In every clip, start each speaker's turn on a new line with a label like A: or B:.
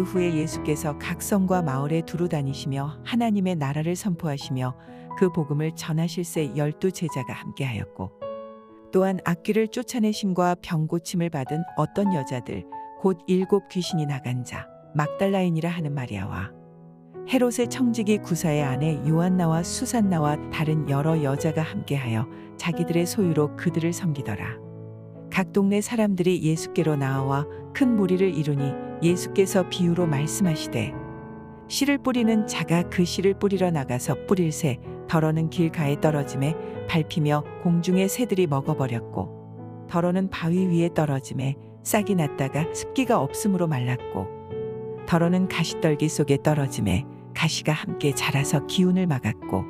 A: 후에 예수께서 각 성과 마을에 두루 다니시며 하나님의 나라를 선포하시며 그 복음을 전하실새 12 제자가 함께하였고 또한 악귀를 쫓아내심과 병 고침을 받은 어떤 여자들 곧 7 귀신이 나간 자 막달라인이라 하는 마리아와 헤롯의 청지기 구사의 아내 요한나와 수산나와 다른 여러 여자가 함께하여 자기들의 소유로 그들을 섬기더라. 각 동네 사람들이 예수께로 나와 큰 무리를 이루니 예수께서 비유로 말씀하시되 씨를 뿌리는 자가 그 씨를 뿌리러 나가서 뿌릴새 덜어는 길가에 떨어짐에 밟히며 공중의 새들이 먹어버렸고 덜어는 바위 위에 떨어짐에 싹이 났다가 습기가 없으므로 말랐고 덜어는 가시떨기 속에 떨어짐에 가시가 함께 자라서 기운을 막았고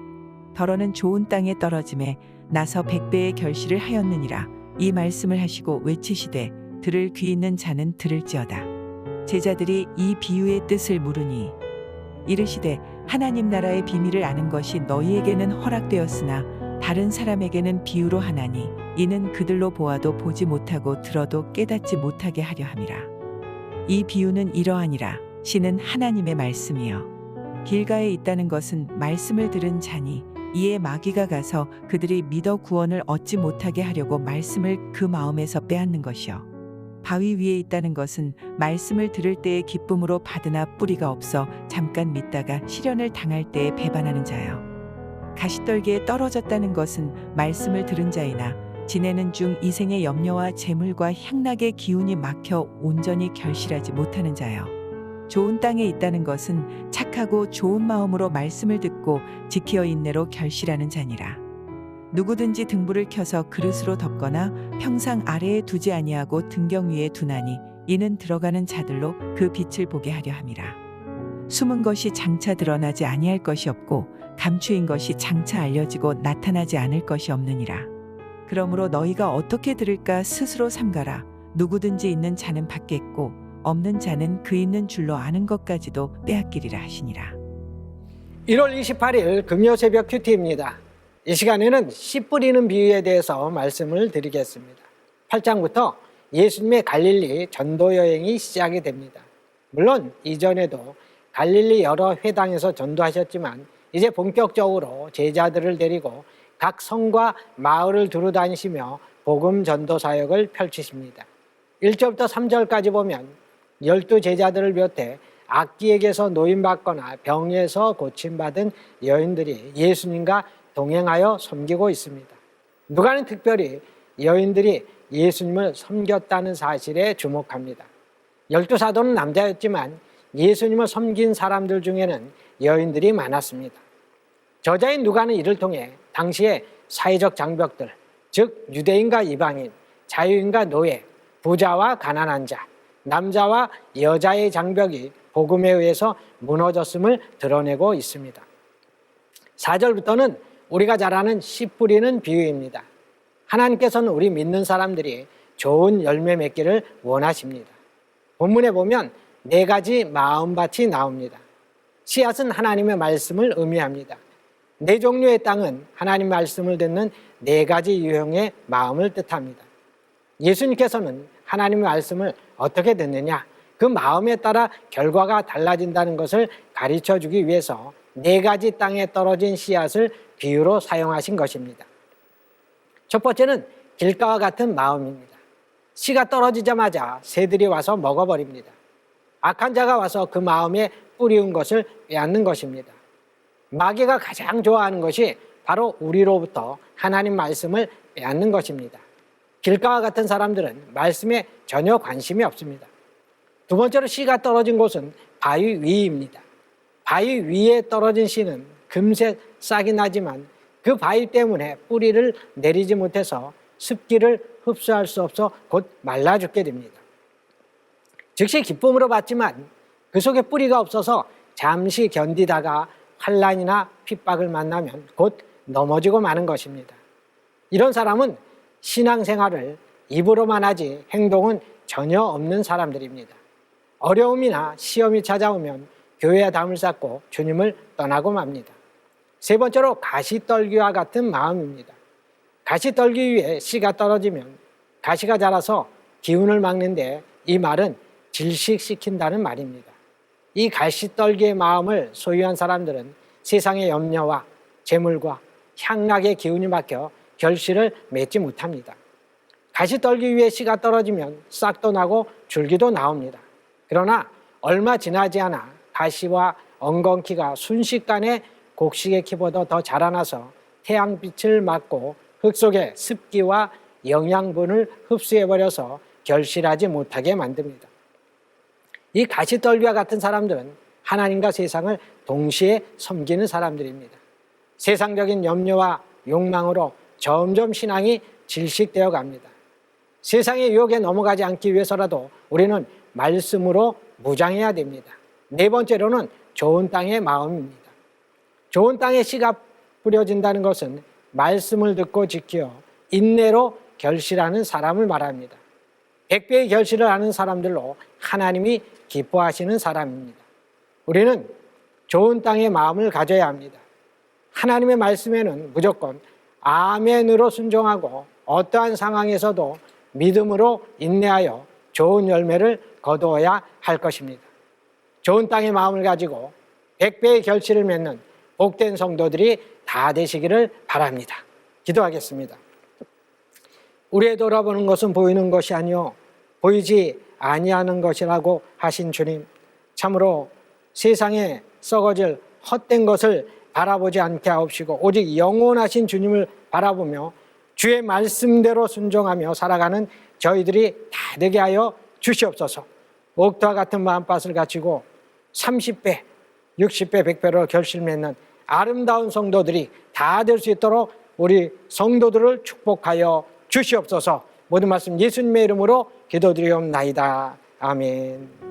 A: 덜어는 좋은 땅에 떨어짐에 나서 100배의 결실을 하였느니라. 이 말씀을 하시고 외치시되 들을 귀 있는 자는 들을지어다. 제자들이 이 비유의 뜻을 물으니 이르시되 하나님 나라의 비밀을 아는 것이 너희에게는 허락되었으나 다른 사람에게는 비유로 하나니 이는 그들로 보아도 보지 못하고 들어도 깨닫지 못하게 하려 함이라. 이 비유는 이러하니라. 씨는 하나님의 말씀이여 길가에 있다는 것은 말씀을 들은 자니 이에 마귀가 가서 그들이 믿어 구원을 얻지 못하게 하려고 말씀을 그 마음에서 빼앗는 것이요 바위 위에 있다는 것은 말씀을 들을 때에 기쁨으로 받으나 뿌리가 없어 잠깐 믿다가 시련을 당할 때에 배반하는 자요 가시떨기에 떨어졌다는 것은 말씀을 들은 자이나 지내는 중 이생의 염려와 재물과 향락의 기운이 막혀 온전히 결실하지 못하는 자요 좋은 땅에 있다는 것은 착하고 좋은 마음으로 말씀을 듣고 지키어 인내로 결실하는 자니라. 누구든지 등불을 켜서 그릇으로 덮거나 평상 아래에 두지 아니하고 등경 위에 두나니 이는 들어가는 자들로 그 빛을 보게 하려 함이라. 숨은 것이 장차 드러나지 아니할 것이 없고 감추인 것이 장차 알려지고 나타나지 않을 것이 없느니라. 그러므로 너희가 어떻게 들을까 스스로 삼가라. 누구든지 있는 자는 받겠고 없는 자는 그 있는 줄로 아는 것까지도 빼앗기리라 하시니라.
B: 1월 28일 금요 새벽 큐티입니다. 이 시간에는 씨 뿌리는 비유에 대해서 말씀을 드리겠습니다. 8장부터 예수님의 갈릴리 전도 여행이 시작이 됩니다. 물론 이전에도 갈릴리 여러 회당에서 전도하셨지만 이제 본격적으로 제자들을 데리고 각 성과 마을을 두루 다니시며 복음 전도 사역을 펼치십니다. 1절부터 3절까지 보면 12 제자들을 비롯해 악귀에게서 노임받거나 병에서 고침받은 여인들이 예수님과 동행하여 섬기고 있습니다. 누가는 특별히 여인들이 예수님을 섬겼다는 사실에 주목합니다. 12 사도는 남자였지만 예수님을 섬긴 사람들 중에는 여인들이 많았습니다. 저자인 누가는 이를 통해 당시의 사회적 장벽들, 즉 유대인과 이방인, 자유인과 노예, 부자와 가난한 자, 남자와 여자의 장벽이 복음에 의해서 무너졌음을 드러내고 있습니다. 4절부터는 우리가 잘 아는 씨 뿌리는 비유입니다. 하나님께서는 우리 믿는 사람들이 좋은 열매 맺기를 원하십니다. 본문에 보면 4가지 마음밭이 나옵니다. 씨앗은 하나님의 말씀을 의미합니다. 4종류의 땅은 하나님 말씀을 듣는 4가지 유형의 마음을 뜻합니다. 예수님께서는 하나님의 말씀을 어떻게 듣느냐, 그 마음에 따라 결과가 달라진다는 것을 가르쳐 주기 위해서 4가지 땅에 떨어진 씨앗을 비유로 사용하신 것입니다. 첫 번째는 길가와 같은 마음입니다. 씨가 떨어지자마자 새들이 와서 먹어버립니다. 악한 자가 와서 그 마음에 뿌리운 것을 빼앗는 것입니다. 마귀가 가장 좋아하는 것이 바로 우리로부터 하나님 말씀을 빼앗는 것입니다. 길가와 같은 사람들은 말씀에 전혀 관심이 없습니다. 두 번째로 씨가 떨어진 곳은 바위 위입니다. 바위 위에 떨어진 씨는 금세 싹이 나지만 그 바위 때문에 뿌리를 내리지 못해서 습기를 흡수할 수 없어 곧 말라 죽게 됩니다. 즉시 기쁨으로 받지만 그 속에 뿌리가 없어서 잠시 견디다가 환난이나 핍박을 만나면 곧 넘어지고 마는 것입니다. 이런 사람은 신앙생활을 입으로만 하지 행동은 전혀 없는 사람들입니다. 어려움이나 시험이 찾아오면 교회와 담을 쌓고 주님을 떠나고 맙니다. 세 번째로 가시떨기와 같은 마음입니다. 가시떨기 위에 씨가 떨어지면 가시가 자라서 기운을 막는데 이 말은 질식시킨다는 말입니다. 이 가시떨기의 마음을 소유한 사람들은 세상의 염려와 재물과 향락의 기운이 막혀 결실을 맺지 못합니다. 가시떨기 위에 씨가 떨어지면 싹도 나고 줄기도 나옵니다. 그러나 얼마 지나지 않아 가시와 엉겅퀴가 순식간에 곡식의 키보다 더 자라나서 태양빛을 막고 흙 속에 습기와 영양분을 흡수해버려서 결실하지 못하게 만듭니다. 이 가시떨기와 같은 사람들은 하나님과 세상을 동시에 섬기는 사람들입니다. 세상적인 염려와 욕망으로 점점 신앙이 질식되어 갑니다. 세상의 유혹에 넘어가지 않기 위해서라도 우리는 말씀으로 무장해야 됩니다. 네 번째로는 좋은 땅의 마음입니다. 좋은 땅에 씨가 뿌려진다는 것은 말씀을 듣고 지켜 인내로 결실하는 사람을 말합니다. 100배의 결실을 하는 사람들로 하나님이 기뻐하시는 사람입니다. 우리는 좋은 땅의 마음을 가져야 합니다. 하나님의 말씀에는 무조건 아멘으로 순종하고 어떠한 상황에서도 믿음으로 인내하여 좋은 열매를 거두어야 할 것입니다. 좋은 땅의 마음을 가지고 100배의 결실을 맺는 복된 성도들이 다 되시기를 바랍니다. 기도하겠습니다. 우리의 돌아보는 것은 보이는 것이 아니요 보이지 아니하는 것이라고 하신 주님, 참으로 세상에 썩어질 헛된 것을 바라보지 않게 하옵시고 오직 영원하신 주님을 바라보며 주의 말씀대로 순종하며 살아가는 저희들이 다 되게 하여 주시옵소서. 옥토와 같은 마음밭을 가지고 30배, 60배, 100배로 결실 맺는 아름다운 성도들이 다 될 수 있도록 우리 성도들을 축복하여 주시옵소서. 모든 말씀 예수님의 이름으로 기도드리옵나이다. 아멘.